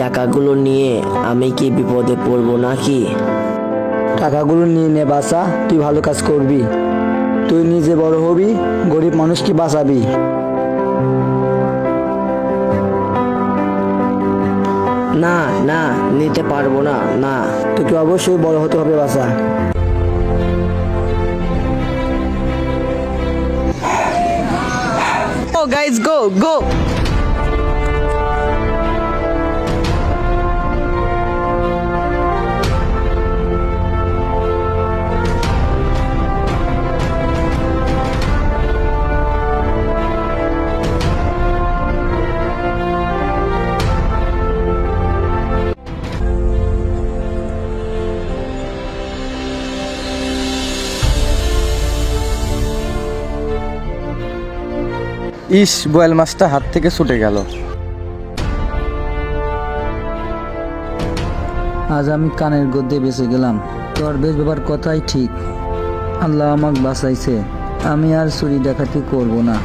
টাকাগুলো নিয়ে আমি কি বিপদে পড়বো নাকি? টাকাগুলো নিয়ে নে বাসা, তুই ভালো কাজ করবি। তুই নিজে বড় হবি, গরিব মানুষকে বাঁচাবি। না না, নিতে পারবো না, না। তোকে অবশ্যই বড় হতে হবে বাসা। Oh guys, go, go. ইস, বোয়াল মাছটা হাত থেকে ছুটে গেল। আজ আমি কানের গদ্যে বেঁচে গেলাম। তোর বেশ বাবার কথাই ঠিক, আল্লাহ আমাকে বাঁচাইছে। আমি আর চুরি ডাকাতি করব না।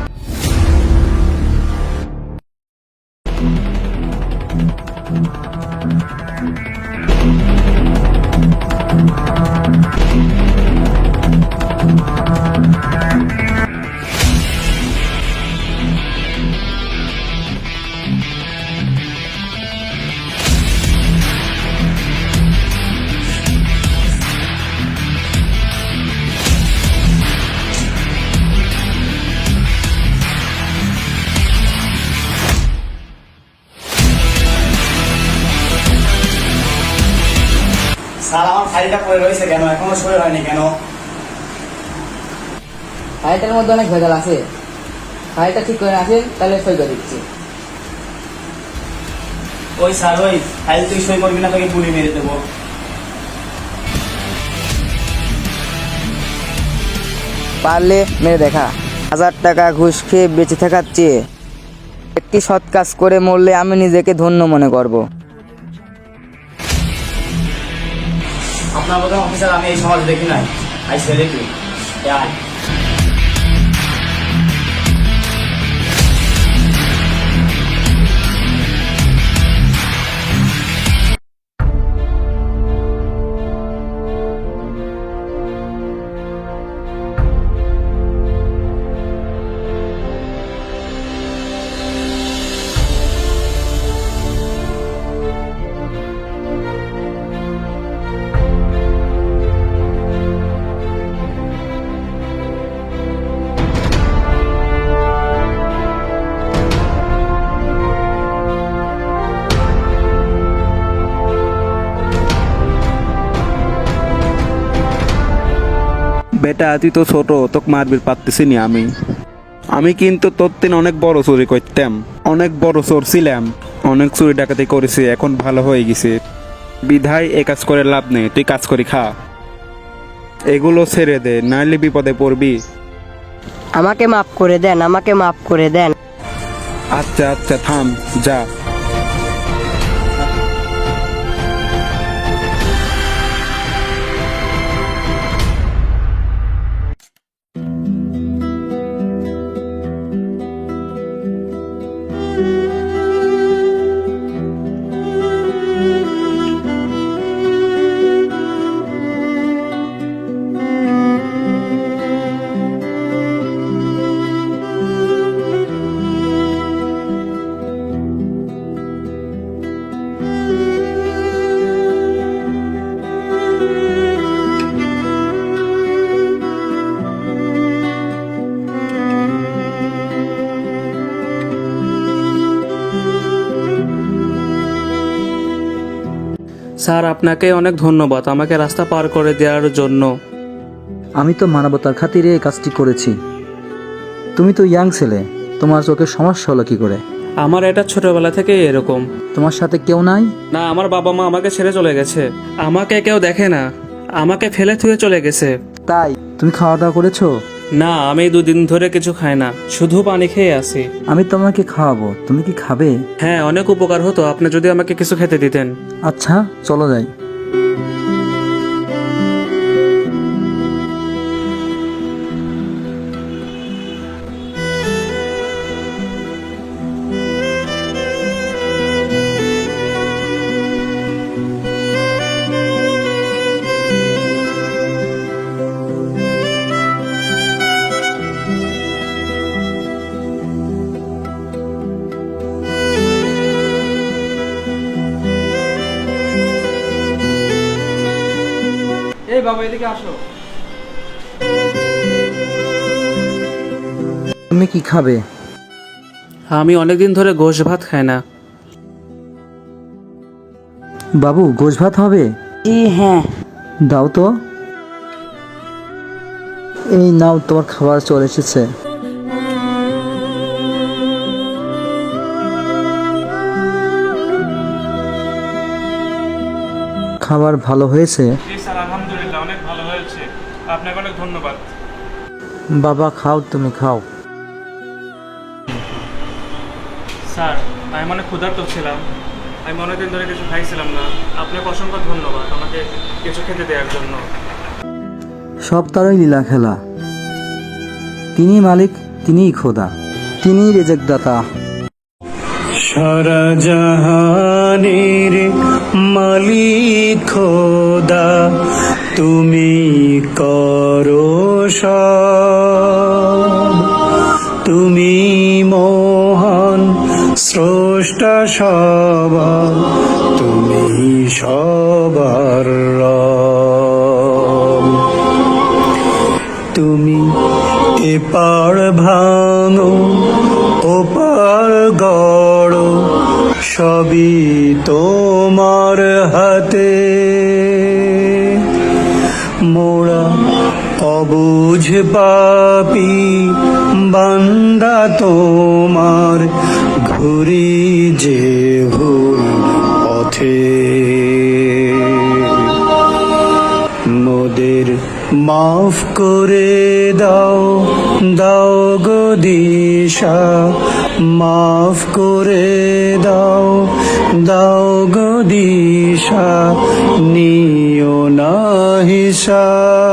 স্যার, আমার ফাইলটা পড়ে রয়েছে কেন? এখনো সই হয়নি কেন? ফাইলটার মধ্যে অনেক ভেজাল আছে। ফাইলটা ঠিক করে আসেন, তাহলে সই করে দিচ্ছি। ওই স্যার, ওই ফাইল তুই সই করবি না, তোকে গুলি মেরে দেবো। পারলে মেরে দেখা। 1000 টাকা ঘুষ খেয়ে বেঁচে থাকার চেয়ে একটি সৎ কাজ করে মরলে আমি নিজেকে ধন্য মনে করব। আপনার মতো অফিসার আমি এই সমাজ দেখি নাই। আই ছেলে তুই আয়। বেটা, তুই তো ছোট, তোকে মারবির পারতেছি নি আমি। আমি কিন্তু তোর দিন অনেক বড় চুরি করতাম, অনেক বড় চোর ছিলাম, অনেক চুরি ডাকাতি করেছি, এখন ভালো হয়ে গেছে। বিধায় এ কাজ করে লাভ নেই, তুই কাজ করি খা। এগুলো ছেড়ে দে, নাইলে বিপদে পড়বি। আমাকে মাফ করে দেন, আমাকে মাফ করে দেন। আচ্ছা আচ্ছা, থাম, যা। স্যার, আপনাকে অনেক ধন্যবাদ আমাকে রাস্তা পার করে দেওয়ার জন্য। আমি তো মানবতার খাতিরে এই কাজটি করেছি। তুমি তো ইয়াং ছেলে, তোমার চোখের সমস্যা হলো কি করে? আমার এটা ছোটবেলা থেকে এরকম। তোমার সাথে কেউ নাই? না, আমার বাবা মা আমাকে ছেড়ে চলে গেছে। আমাকে কেউ দেখে না, আমাকে ফেলে থুয়ে চলে গেছে। তাই তুমি খাওয়া দাওয়া করেছো? না, আমি 2 দিন ধরে কিছু খাই না, শুধু পানি খেয়ে আছি। আমি তোমাকে খাওয়াবো, তুমি কি খাবে? হ্যাঁ, অনেক উপকার হতো আপনি যদি আমাকে কিছু খেতে দিতেন। আচ্ছা, চলো যাই। বাবা এদিকে আসো। তুমি কি খাবে? আমি অনেকদিন ধরে গোশ ভাত খাই না। বাবু গোশ ভাত হবে? জি হ্যাঁ। দাও তো। এই নাও, তোমার খাবার চলে এসেছে। খাবার ভালো হয়েছে? জি স্যার, আলহামদুলিল্লাহ অনেক ভালো হয়েছে। আপনাকে অনেক ধন্যবাদ। বাবা খাও, তুমি খাও। স্যার, আমি অনেক ক্ষুধার্ত ছিলাম। আমি অনেকদিন ধরে কিছু খাইছিলাম না। আপনাকে অসংখ্য ধন্যবাদ আমাকে কিছু খেতে দেওয়ার জন্য। সব তারই লীলা খেলা। তিনি মালিক, তিনিই খোদা, তিনিই রেজেক দাতা। সারা জাহানের মালিক খোদা, তুমি করো সব। তুমি মহান স্রষ্টা সবার, তুমি সবার রব। তুমি এপার ভাঙো ওপার গড়ো, সবই তোমার হাতে। মোরা অবুঝ পাপী বান্দা তোমার, ঘুরি যে ভুল পথে। মোদের মাফ করে দাও, দাও গো দিশা, মাফ করে দাও, দাও গো দিশা, নিও না হিসাব।